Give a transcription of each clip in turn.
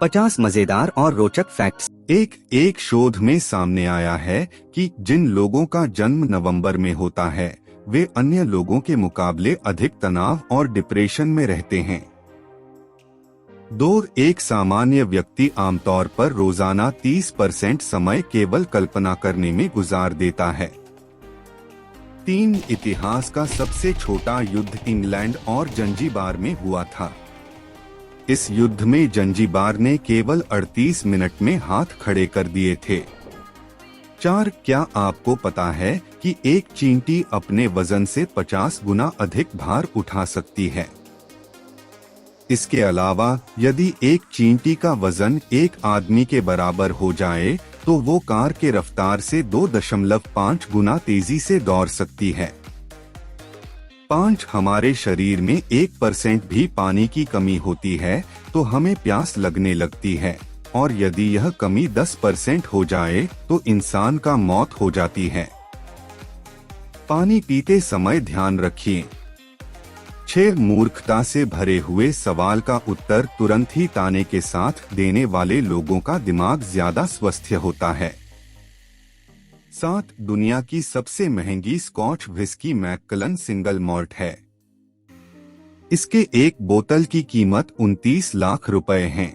50 मजेदार और रोचक फैक्ट्स। एक शोध में सामने आया है कि जिन लोगों का जन्म नवंबर में होता है वे अन्य लोगों के मुकाबले अधिक तनाव और डिप्रेशन में रहते हैं। एक सामान्य व्यक्ति आमतौर पर रोजाना 30% समय केवल कल्पना करने में गुजार देता है। 3 इतिहास का सबसे छोटा युद्ध इंग्लैंड और जंजीबार में हुआ था। इस युद्ध में जंजीबार ने केवल 38 मिनट में हाथ खड़े कर दिए थे। 4 क्या आपको पता है कि एक चींटी अपने वजन से 50 गुना अधिक भार उठा सकती है? इसके अलावा यदि एक चींटी का वजन एक आदमी के बराबर हो जाए तो वो कार के रफ्तार से 2.5 गुना तेजी से दौड़ सकती है। 5 हमारे शरीर में 1% भी पानी की कमी होती है तो हमें प्यास लगने लगती है, और यदि यह कमी 10% हो जाए तो इंसान का मौत हो जाती है। पानी पीते समय ध्यान रखिए। 6 मूर्खता से भरे हुए सवाल का उत्तर तुरंत ही ताने के साथ देने वाले लोगों का दिमाग ज्यादा स्वस्थ होता है। 7 दुनिया की सबसे महंगी स्कॉच विस्की मैककलन सिंगल मॉल्ट है। इसके एक बोतल की कीमत 29 लाख रुपए है।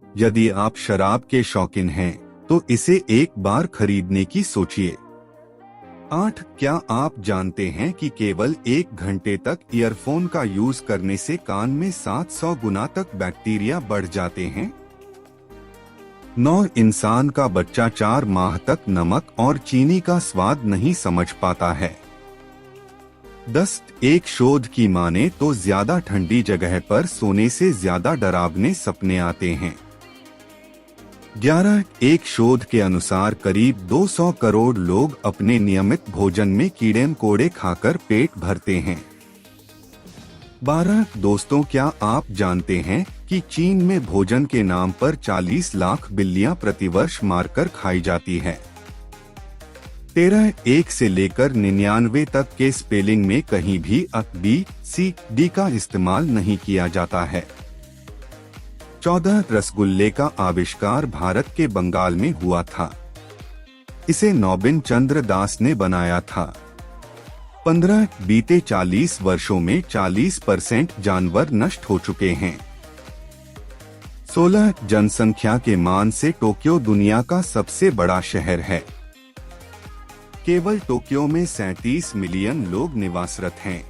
यदि आप शराब के शौकीन हैं तो इसे एक बार खरीदने की सोचिए। 8 क्या आप जानते हैं कि केवल 1 घंटे तक ईयरफोन का यूज करने से कान में 700 गुना तक बैक्टीरिया बढ़ जाते हैं? 9 इंसान का बच्चा 4 माह तक नमक और चीनी का स्वाद नहीं समझ पाता है। 10 एक शोध की माने तो ज्यादा ठंडी जगह पर सोने से ज्यादा डरावने सपने आते हैं। 11 एक शोध के अनुसार करीब 200 करोड़ लोग अपने नियमित भोजन में कीड़े मकोड़े खाकर पेट भरते हैं। 12 दोस्तों क्या आप जानते हैं कि चीन में भोजन के नाम पर 40 लाख बिल्लियां प्रतिवर्ष मारकर खाई जाती है। 13 1 से लेकर 99 तक के स्पेलिंग में कहीं भी अ, बी, सी, डी का इस्तेमाल नहीं किया जाता है। 14 रसगुल्ले का आविष्कार भारत के बंगाल में हुआ था। इसे नौबिन चंद्र दास ने बनाया था। 15 बीते 40 वर्षों में 40% जानवर नष्ट हो चुके हैं। 16 जनसंख्या के मान से टोक्यो दुनिया का सबसे बड़ा शहर है। केवल टोक्यो में 37 मिलियन लोग निवासरत हैं।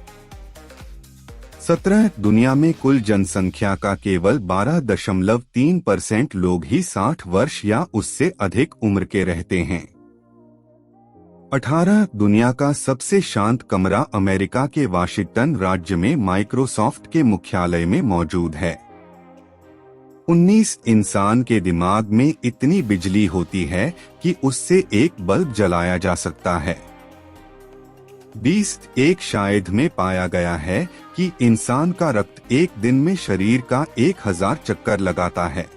17 दुनिया में कुल जनसंख्या का केवल 12.3% लोग ही 60 वर्ष या उससे अधिक उम्र के रहते हैं। 18 दुनिया का सबसे शांत कमरा अमेरिका के वाशिंगटन राज्य में माइक्रोसॉफ्ट के मुख्यालय में मौजूद है। 19 इंसान के दिमाग में इतनी बिजली होती है कि उससे एक बल्ब जलाया जा सकता है। 20 एक शायद में पाया गया है कि इंसान का रक्त एक दिन में शरीर का 1000 चक्कर लगाता है।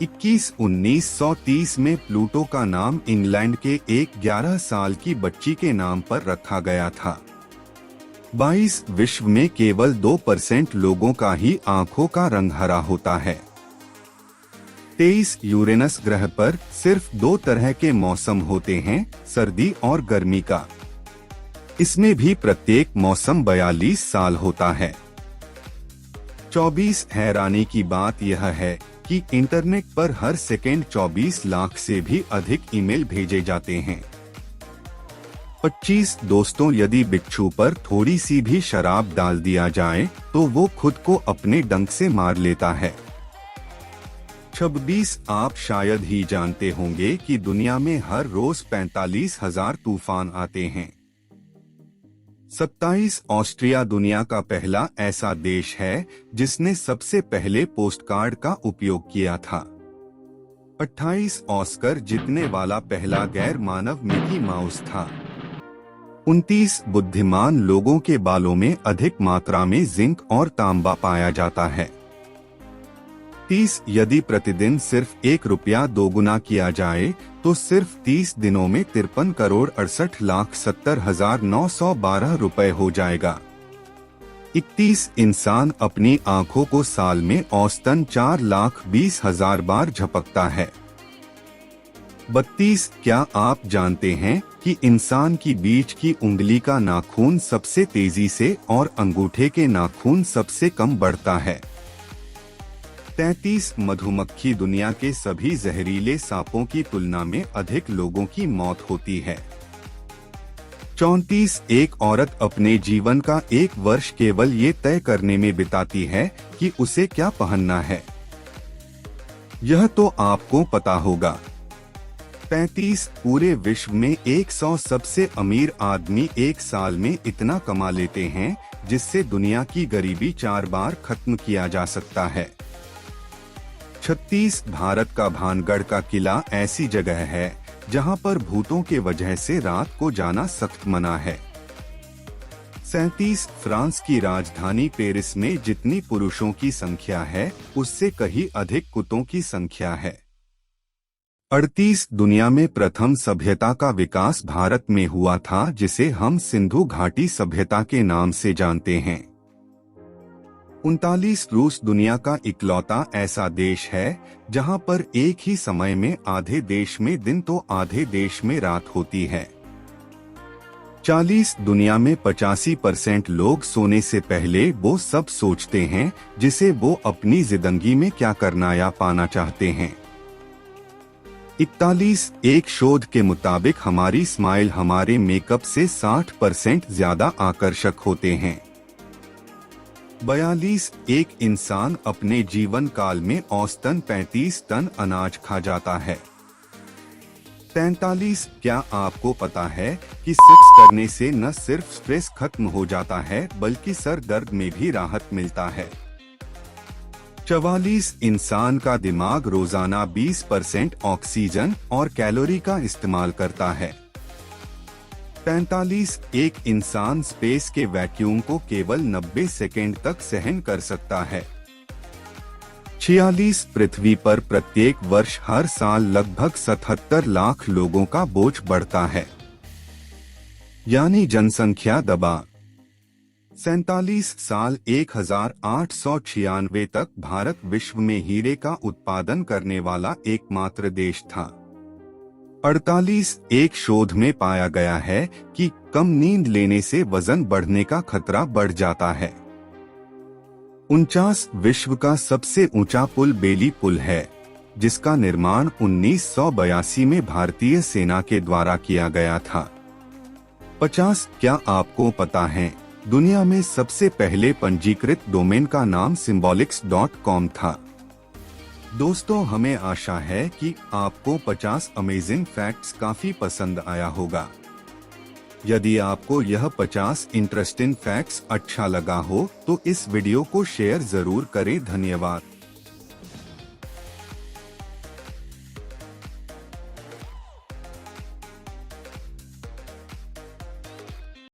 21 1930 में प्लूटो का नाम इंग्लैंड के एक 11 साल की बच्ची के नाम पर रखा गया था। 22 विश्व में केवल 2% लोगों का ही आंखों का रंग हरा होता है। 23 यूरेनस ग्रह पर सिर्फ 2 तरह के मौसम होते हैं, सर्दी और गर्मी का। इसमें भी प्रत्येक मौसम 42 साल होता है। 24 हैरानी की बात यह है कि इंटरनेट पर हर सेकेंड 24 लाख से भी अधिक ईमेल भेजे जाते हैं। 25 दोस्तों यदि बिच्छू पर थोड़ी सी भी शराब डाल दिया जाए तो वो खुद को अपने डंक से मार लेता है। 26 आप शायद ही जानते होंगे कि दुनिया में हर रोज 45,000 तूफान आते हैं। 27 ऑस्ट्रिया दुनिया का पहला ऐसा देश है जिसने सबसे पहले पोस्टकार्ड का उपयोग किया था। 28 ऑस्कर जीतने वाला पहला गैर मानव मिकी माउस था। 29 बुद्धिमान लोगों के बालों में अधिक मात्रा में जिंक और तांबा पाया जाता है। 30 यदि प्रतिदिन सिर्फ 1 रुपया दोगुना किया जाए तो सिर्फ 30 दिनों में 53,68,70,912 रुपए हो जाएगा। 31 इंसान अपनी आंखों को साल में औसतन 4,20,000 बार झपकता है। 32 क्या आप जानते हैं कि इंसान की बीच की उंगली का नाखून सबसे तेजी से और अंगूठे के नाखून सबसे कम बढ़ता है। 33 मधुमक्खी दुनिया के सभी जहरीले सांपों की तुलना में अधिक लोगों की मौत होती है। 34 एक औरत अपने जीवन का 1 वर्ष केवल ये तय करने में बिताती है कि उसे क्या पहनना है। यह तो आपको पता होगा। 35 पूरे विश्व में 100 सबसे अमीर आदमी एक साल में इतना कमा लेते हैं जिससे दुनिया की गरीबी 4 बार खत्म किया जा सकता है। 36 भारत का भानगढ़ का किला ऐसी जगह है जहां पर भूतों के वजह से रात को जाना सख्त मना है। 37 फ्रांस की राजधानी पेरिस में जितनी पुरुषों की संख्या है उससे कहीं अधिक कुत्तों की संख्या है। 38 दुनिया में प्रथम सभ्यता का विकास भारत में हुआ था जिसे हम सिंधु घाटी सभ्यता के नाम से जानते हैं। 39 रूस दुनिया का इकलौता ऐसा देश है जहां पर एक ही समय में आधे देश में दिन तो आधे देश में रात होती है। 40 दुनिया में 85% लोग सोने से पहले वो सब सोचते हैं जिसे वो अपनी जिंदगी में क्या करना या पाना चाहते हैं। 41 एक शोध के मुताबिक हमारी स्माइल हमारे मेकअप से 60% ज्यादा आकर्षक होते हैं। 42 एक इंसान अपने जीवन काल में औसतन 35 टन अनाज खा जाता है। 43 क्या आपको पता है कि सेक्स करने से न सिर्फ स्ट्रेस खत्म हो जाता है बल्कि सर दर्द में भी राहत मिलता है। 44 इंसान का दिमाग रोजाना 20% ऑक्सीजन और कैलोरी का इस्तेमाल करता है। 45 एक इंसान स्पेस के वैक्यूम को केवल 90 सेकेंड तक सहन कर सकता है। 46 पृथ्वी पर प्रत्येक वर्ष हर साल लगभग 77 लाख लोगों का बोझ बढ़ता है, यानी जनसंख्या दबाव। 47 साल 1896 तक भारत विश्व में हीरे का उत्पादन करने वाला एकमात्र देश था। 48 एक शोध में पाया गया है कि कम नींद लेने से वजन बढ़ने का खतरा बढ़ जाता है। 49 विश्व का सबसे ऊंचा पुल बेली पुल है जिसका निर्माण 1982 में भारतीय सेना के द्वारा किया गया था। 50 क्या आपको पता है दुनिया में सबसे पहले पंजीकृत डोमेन का नाम symbolics.com था। दोस्तों हमें आशा है कि आपको 50 अमेजिंग फैक्ट्स काफी पसंद आया होगा। यदि आपको यह 50 इंटरेस्टिंग फैक्ट्स अच्छा लगा हो तो इस वीडियो को शेयर जरूर करें। धन्यवाद।